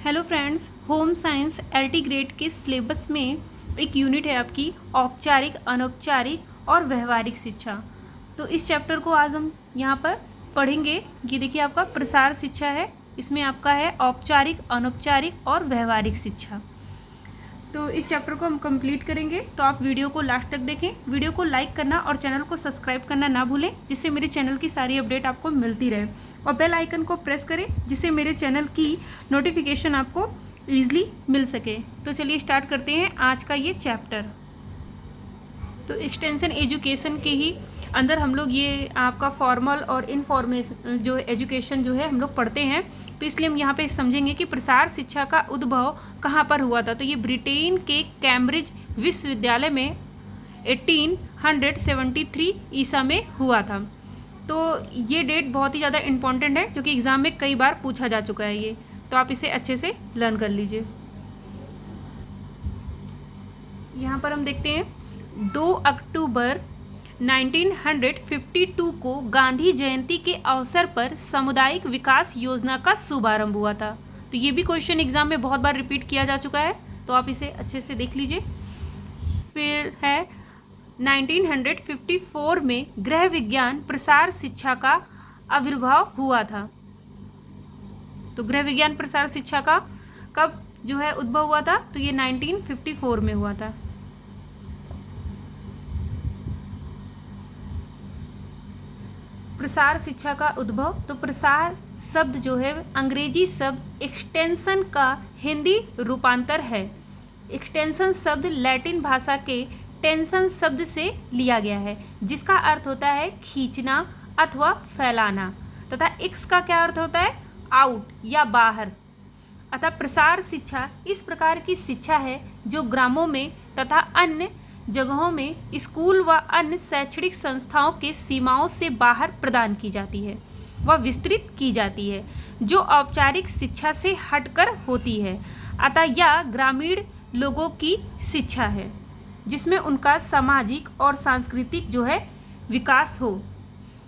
Hello friends, home science LT grade के syllabus में एक यूनिट है आपकी औपचारिक, अनौपचारिक और व्यवहारिक शिक्षा। तो इस चैप्टर को आज हम यहाँ पर पढ़ेंगे। ये देखिए आपका प्रसार शिक्षा है, इसमें आपका है औपचारिक, अनौपचारिक और व्यवहारिक शिक्षा। तो इस चैप्टर को हम कंप्लीट करेंगे, तो आप वीडियो को लास्ट तक देखें। वीडियो को लाइक करना और चैनल को सब्सक्राइब करना ना भूलें, जिससे मेरे चैनल की सारी अपडेट आपको मिलती रहे। और बेल आइकन को प्रेस करें, जिससे मेरे चैनल की नोटिफिकेशन आपको ईजिली मिल सके। तो चलिए स्टार्ट करते हैं आज का ये चैप्टर। तो एक्सटेंशन एजुकेशन के ही अंदर हम लोग ये आपका फॉर्मल और इनफॉर्मेशन जो एजुकेशन जो है हम लोग पढ़ते हैं। तो इसलिए हम यहाँ पे समझेंगे कि प्रसार शिक्षा का उद्भव कहाँ पर हुआ था। तो ये ब्रिटेन के कैम्ब्रिज विश्वविद्यालय में 1873 ईसा में हुआ था। तो ये डेट बहुत ही ज़्यादा इम्पॉर्टेंट है, जो कि एग्ज़ाम में कई बार पूछा जा चुका है ये। तो आप इसे अच्छे से लर्न कर लीजिए। यहाँ पर हम देखते हैं 2 अक्टूबर 1952 को गांधी जयंती के अवसर पर सामुदायिक विकास योजना का शुभारंभ हुआ था। तो ये भी क्वेश्चन एग्जाम में बहुत बार रिपीट किया जा चुका है, तो आप इसे अच्छे से देख लीजिए। फिर है 1954 में गृह विज्ञान प्रसार शिक्षा का आविर्भाव हुआ था। तो गृह विज्ञान प्रसार शिक्षा का कब जो है उद्भव हुआ था, तो ये 1954 में हुआ था। प्रसार शिक्षा का उद्भव, तो प्रसार शब्द जो है अंग्रेजी शब्द एक्सटेंशन का हिंदी रूपांतर है। एक्सटेंशन शब्द लैटिन भाषा के टेंशन शब्द से लिया गया है, जिसका अर्थ होता है खींचना अथवा फैलाना, तथा एक्स का क्या अर्थ होता है आउट या बाहर। अतः प्रसार शिक्षा इस प्रकार की शिक्षा है जो ग्रामों में तथा अन्य जगहों में स्कूल व अन्य शैक्षणिक संस्थाओं के सीमाओं से बाहर प्रदान की जाती है व विस्तृत की जाती है, जो औपचारिक शिक्षा से हटकर होती है। अतः यह ग्रामीण लोगों की शिक्षा है, जिसमें उनका सामाजिक और सांस्कृतिक जो है विकास हो।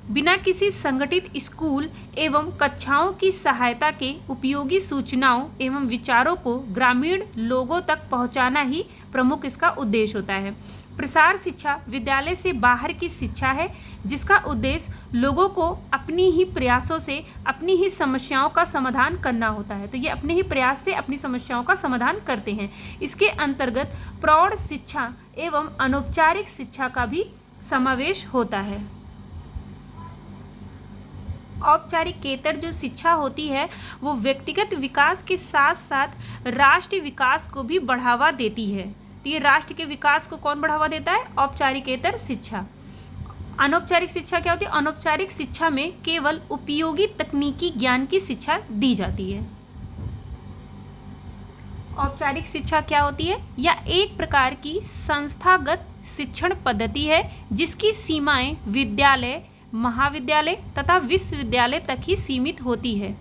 बिना किसी संगठित स्कूल एवं कक्षाओं की सहायता के उपयोगी सूचनाओं एवं विचारों को ग्रामीण लोगों तक पहुंचाना ही प्रमुख इसका उद्देश्य होता है। प्रसार शिक्षा विद्यालय से बाहर की शिक्षा है, जिसका उद्देश्य लोगों को अपनी ही प्रयासों से अपनी ही समस्याओं का समाधान करना होता है। तो ये अपने ही प्रयास से अपनी समस्याओं का समाधान करते हैं। इसके अंतर्गत प्रौढ़ शिक्षा एवं अनौपचारिक शिक्षा का भी समावेश होता है। औपचारिकेतर जो शिक्षा होती है वो व्यक्तिगत विकास के साथ साथ राष्ट्र विकास को भी बढ़ावा देती है। तो ये राष्ट्र के विकास को कौन बढ़ावा देता है, औपचारिकेतर शिक्षा। अनौपचारिक शिक्षा क्या होती है, अनौपचारिक शिक्षा में केवल उपयोगी तकनीकी ज्ञान की शिक्षा दी जाती है। औपचारिक शिक्षा क्या होती है, यह एक प्रकार की संस्थागत शिक्षण पद्धति है, जिसकी सीमाएं विद्यालय, महाविद्यालय तथा विश्वविद्यालय तक ही सीमित होती है।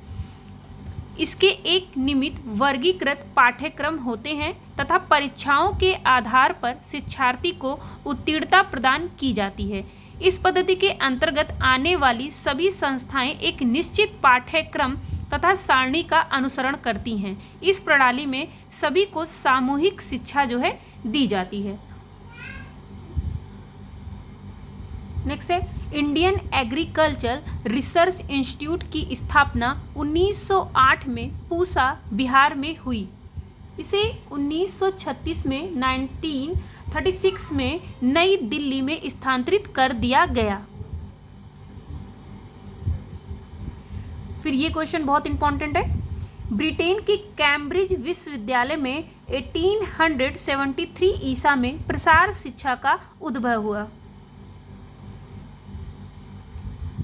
इसके एक नियमित वर्गीकृत पाठ्यक्रम होते हैं तथा परीक्षाओं के आधार पर शिक्षार्थी को उत्तीर्णता प्रदान की जाती है। इस पद्धति के अंतर्गत आने वाली सभी संस्थाएं एक निश्चित पाठ्यक्रम तथा सारणी का अनुसरण करती हैं। इस प्रणाली में सभी को सामूहिक शिक्षा जो है दी जाती है। नेक्स्ट है इंडियन एग्रीकल्चर रिसर्च इंस्टीट्यूट की स्थापना 1908 में पूसा, बिहार में हुई। इसे 1936 में 1936 में नई दिल्ली में स्थानांतरित कर दिया गया। फिर ये क्वेश्चन बहुत इंपॉर्टेंट है। ब्रिटेन के कैम्ब्रिज विश्वविद्यालय में 1873 ईसा में प्रसार शिक्षा का उद्भव हुआ।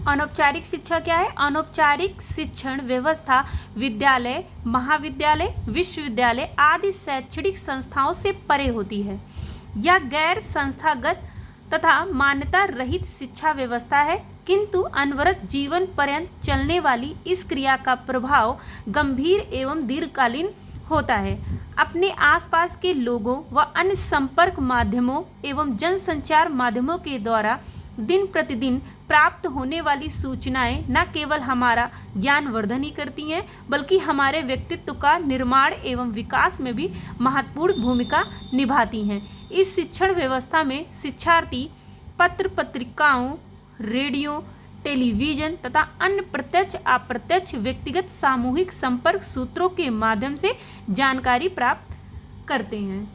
अनौपचारिक शिक्षा क्या है, अनौपचारिक शिक्षण व्यवस्था विद्यालय, महाविद्यालय, विश्वविद्यालय आदि शैक्षणिक संस्थाओं से परे होती है। यह गैर संस्थागत तथा मान्यता रहित शिक्षा व्यवस्था है, किंतु अनवरत जीवन पर्यंत चलने वाली इस क्रिया का प्रभाव गंभीर एवं दीर्घकालीन होता है। अपने आसपास के लोगों व अन्य संपर्क माध्यमों एवं जनसंचार माध्यमों के द्वारा दिन प्रतिदिन प्राप्त होने वाली सूचनाएं न केवल हमारा ज्ञानवर्धन ही करती हैं, बल्कि हमारे व्यक्तित्व का निर्माण एवं विकास में भी महत्वपूर्ण भूमिका निभाती हैं। इस शिक्षण व्यवस्था में शिक्षार्थी पत्र पत्रिकाओं, रेडियो, टेलीविजन तथा अन्य प्रत्यक्ष अप्रत्यक्ष व्यक्तिगत सामूहिक संपर्क सूत्रों के माध्यम से जानकारी प्राप्त करते हैं।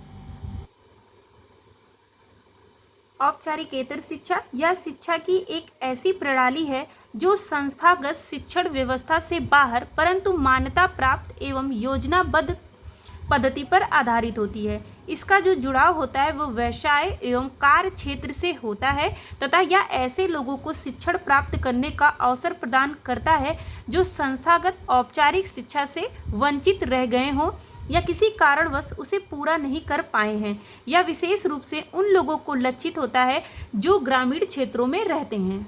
औपचारिकेतर शिक्षा यह शिक्षा की एक ऐसी प्रणाली है जो संस्थागत शिक्षण व्यवस्था से बाहर परंतु मान्यता प्राप्त एवं योजनाबद्ध पद्धति पर आधारित होती है। इसका जो जुड़ाव होता है वो व्यवसाय एवं कार्य क्षेत्र से होता है तथा यह ऐसे लोगों को शिक्षण प्राप्त करने का अवसर प्रदान करता है जो संस्थागत औपचारिक शिक्षा से वंचित रह गए हों या किसी कारणवश उसे पूरा नहीं कर पाए हैं। यह विशेष रूप से उन लोगों को लक्षित होता है जो ग्रामीण क्षेत्रों में रहते हैं।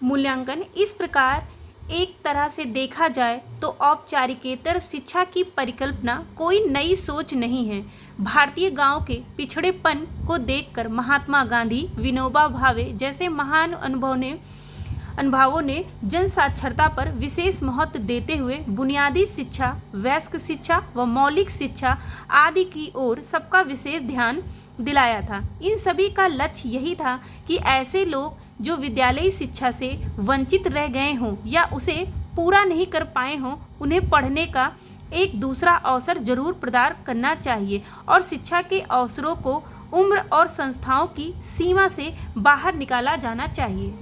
मूल्यांकन इस प्रकार एक तरह से देखा जाए तो औपचारिकेतर शिक्षा की परिकल्पना कोई नई सोच नहीं है। भारतीय गांव के पिछड़ेपन को देखकर महात्मा गांधी, विनोबा भावे जैसे महान अनुभवों ने जन साक्षरता पर विशेष महत्व देते हुए बुनियादी शिक्षा, वयस्क शिक्षा व मौलिक शिक्षा आदि की ओर सबका विशेष ध्यान दिलाया था। इन सभी का लक्ष्य यही था कि ऐसे लोग जो विद्यालयी शिक्षा से वंचित रह गए हों या उसे पूरा नहीं कर पाए हों, उन्हें पढ़ने का एक दूसरा अवसर जरूर प्रदान करना चाहिए और शिक्षा के अवसरों को उम्र और संस्थाओं की सीमा से बाहर निकाला जाना चाहिए।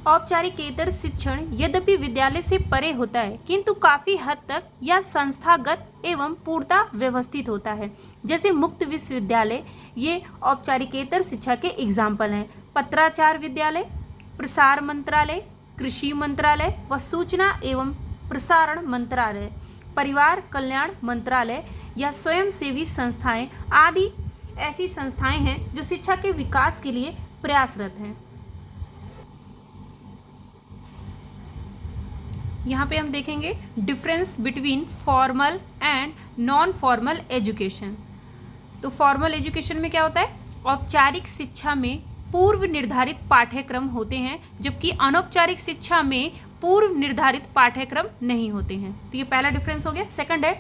औपचारिकेतर शिक्षण यद्यपि विद्यालय से परे होता है किंतु काफ़ी हद तक यह संस्थागत एवं पूर्णतः व्यवस्थित होता है। जैसे मुक्त विश्वविद्यालय ये औपचारिकेतर शिक्षा के एग्जाम्पल हैं। पत्राचार विद्यालय, प्रसार मंत्रालय, कृषि मंत्रालय व सूचना एवं प्रसारण मंत्रालय, परिवार कल्याण मंत्रालय या स्वयंसेवी संस्थाएं आदि ऐसी संस्थाएं हैं जो शिक्षा के विकास के लिए प्रयासरत हैं। यहाँ पे हम देखेंगे difference between formal and non formal education. तो फॉर्मल एजुकेशन में क्या होता है? औपचारिक शिक्षा में पूर्व निर्धारित पाठ्यक्रम होते हैं, जबकि अनौपचारिक शिक्षा में पूर्व निर्धारित पाठ्यक्रम नहीं होते हैं। तो ये पहला डिफरेंस हो गया। सेकंड है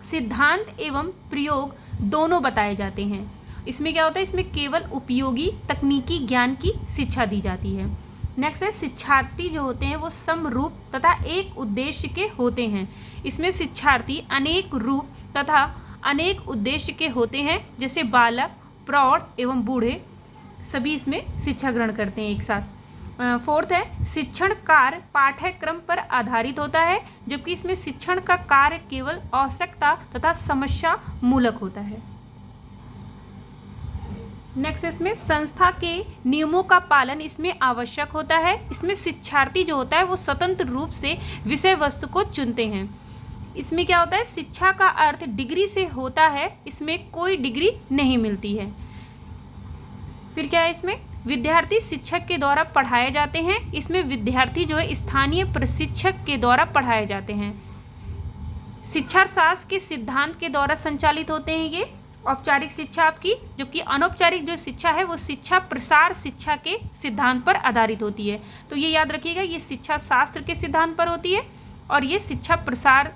सिद्धांत एवं प्रयोग दोनों बताए जाते हैं। इसमें क्या होता है? इसमें केवल उपयोगी तकनीकी ज्ञान की शिक्षा दी जाती है। नेक्स्ट है शिक्षार्थी जो होते हैं वो समरूप तथा एक उद्देश्य के होते हैं। इसमें शिक्षार्थी अनेक रूप तथा अनेक उद्देश्य के होते हैं, जैसे बालक, प्रौढ़ एवं बूढ़े सभी इसमें शिक्षा ग्रहण करते हैं एक साथ। फोर्थ है शिक्षण कार्य पाठ्यक्रम पर आधारित होता है, जबकि इसमें शिक्षण का कार्य केवल आवश्यकता तथा समस्या मूलक होता है। नेक्स्ट इसमें संस्था के नियमों का पालन इसमें आवश्यक होता है। इसमें शिक्षार्थी जो होता है वो स्वतंत्र रूप से विषय वस्तु को चुनते हैं। इसमें क्या होता है? शिक्षा का अर्थ डिग्री से होता है, इसमें कोई डिग्री नहीं मिलती है। फिर क्या है? इसमें विद्यार्थी शिक्षक के द्वारा पढ़ाए जाते हैं। इसमें विद्यार्थी जो है स्थानीय प्रशिक्षक के द्वारा पढ़ाए जाते हैं। शिक्षा शास्त्र के सिद्धांत के द्वारा संचालित होते हैं ये औपचारिक शिक्षा आपकी, जबकि अनौपचारिक जो शिक्षा है वो शिक्षा प्रसार शिक्षा के सिद्धांत पर आधारित होती है। तो ये याद रखिएगा, ये शिक्षा शास्त्र के सिद्धांत पर होती है और ये शिक्षा प्रसार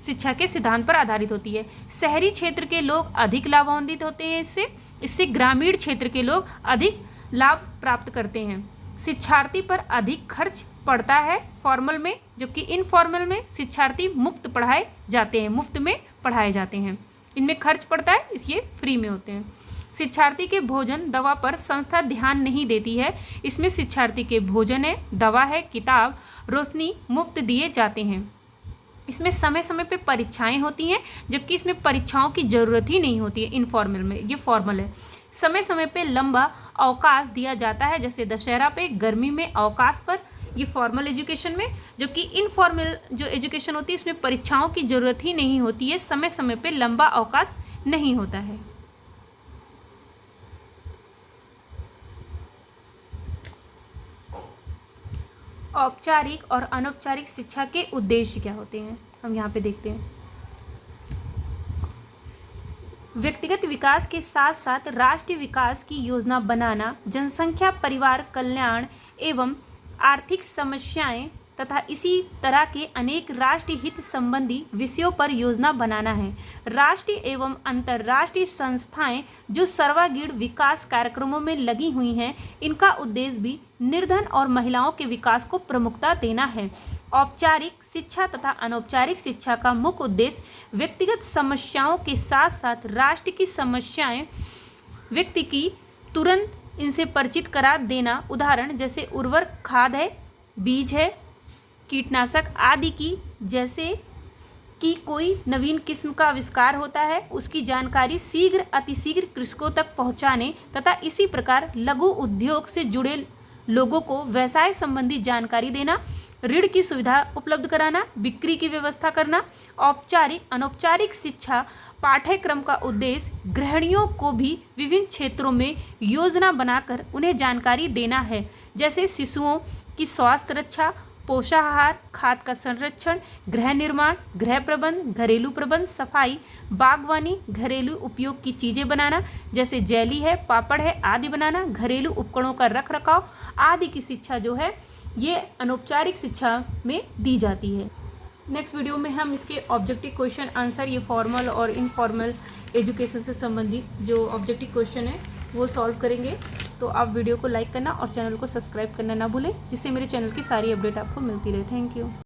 शिक्षा के सिद्धांत पर आधारित होती है। शहरी क्षेत्र के लोग अधिक लाभान्वित होते हैं इससे ग्रामीण क्षेत्र के लोग अधिक लाभ प्राप्त करते हैं। शिक्षार्थी पर अधिक खर्च पड़ता है फॉर्मल में, जबकि इनफॉर्मल में शिक्षार्थी मुफ्त में पढ़ाए जाते हैं। इनमें खर्च पड़ता है, इसलिए फ्री में होते हैं। शिक्षार्थी के भोजन दवा पर संस्था ध्यान नहीं देती है। इसमें शिक्षार्थी के भोजन है, दवा है, किताब, रोशनी मुफ्त दिए जाते हैं। इसमें समय समय पे परीक्षाएं होती हैं, जबकि इसमें परीक्षाओं की ज़रूरत ही नहीं होती है इनफॉर्मल में। ये फॉर्मल है। समय समय पे लंबा अवकाश दिया जाता है, जैसे दशहरा पे, गर्मी में अवकाश पर, ये फॉर्मल एजुकेशन में। जबकि इनफॉर्मल जो एजुकेशन होती है इसमें परीक्षाओं की ज़रूरत ही नहीं होती है, समय समय पे लंबा अवकाश नहीं होता है। औपचारिक और अनौपचारिक शिक्षा के उद्देश्य क्या होते हैं, हम यहाँ पे देखते हैं। व्यक्तिगत विकास के साथ साथ राष्ट्रीय विकास की योजना बनाना, जनसंख्या, परिवार कल्याण एवं आर्थिक समस्याएं तथा इसी तरह के अनेक राष्ट्रीय हित संबंधी विषयों पर योजना बनाना है। राष्ट्रीय एवं अंतर्राष्ट्रीय संस्थाएं जो सर्वांगीण विकास कार्यक्रमों में लगी हुई हैं, इनका उद्देश्य भी निर्धन और महिलाओं के विकास को प्रमुखता देना है। औपचारिक शिक्षा तथा अनौपचारिक शिक्षा का मुख्य उद्देश्य व्यक्तिगत समस्याओं के साथ साथ राष्ट्र की समस्याएं व्यक्ति की तुरंत इनसे परिचित करा देना। उदाहरण जैसे उर्वरक खाद है, बीज है, कीटनाशक आदि की, जैसे कि कोई नवीन किस्म का आविष्कार होता है, उसकी जानकारी शीघ्र अतिशीघ्र कृषकों तक पहुंचाने तथा इसी प्रकार लघु उद्योग से जुड़े लोगों को व्यवसाय संबंधी जानकारी देना, ऋण की सुविधा उपलब्ध कराना, बिक्री की व्यवस्था करना। औपचारिक अनौपचारिक शिक्षा पाठ्यक्रम का उद्देश्य गृहिणियों को भी विभिन्न क्षेत्रों में योजना बनाकर उन्हें जानकारी देना है, जैसे शिशुओं की स्वास्थ्य रक्षा, पोषाहार, खाद का संरक्षण, गृह निर्माण, गृह प्रबंध, घरेलू प्रबंध, सफाई, बागवानी, घरेलू उपयोग की चीज़ें बनाना जैसे जेली है, पापड़ है आदि बनाना, घरेलू उपकरणों का रख रखाव आदि की शिक्षा जो है ये अनौपचारिक शिक्षा में दी जाती है। नेक्स्ट वीडियो में हम इसके ऑब्जेक्टिव क्वेश्चन आंसर, ये फॉर्मल और इनफॉर्मल एजुकेशन से संबंधित जो ऑब्जेक्टिव क्वेश्चन है वो सॉल्व करेंगे। तो आप वीडियो को लाइक करना और चैनल को सब्सक्राइब करना ना भूलें, जिससे मेरे चैनल की सारी अपडेट आपको मिलती रहे। Thank you.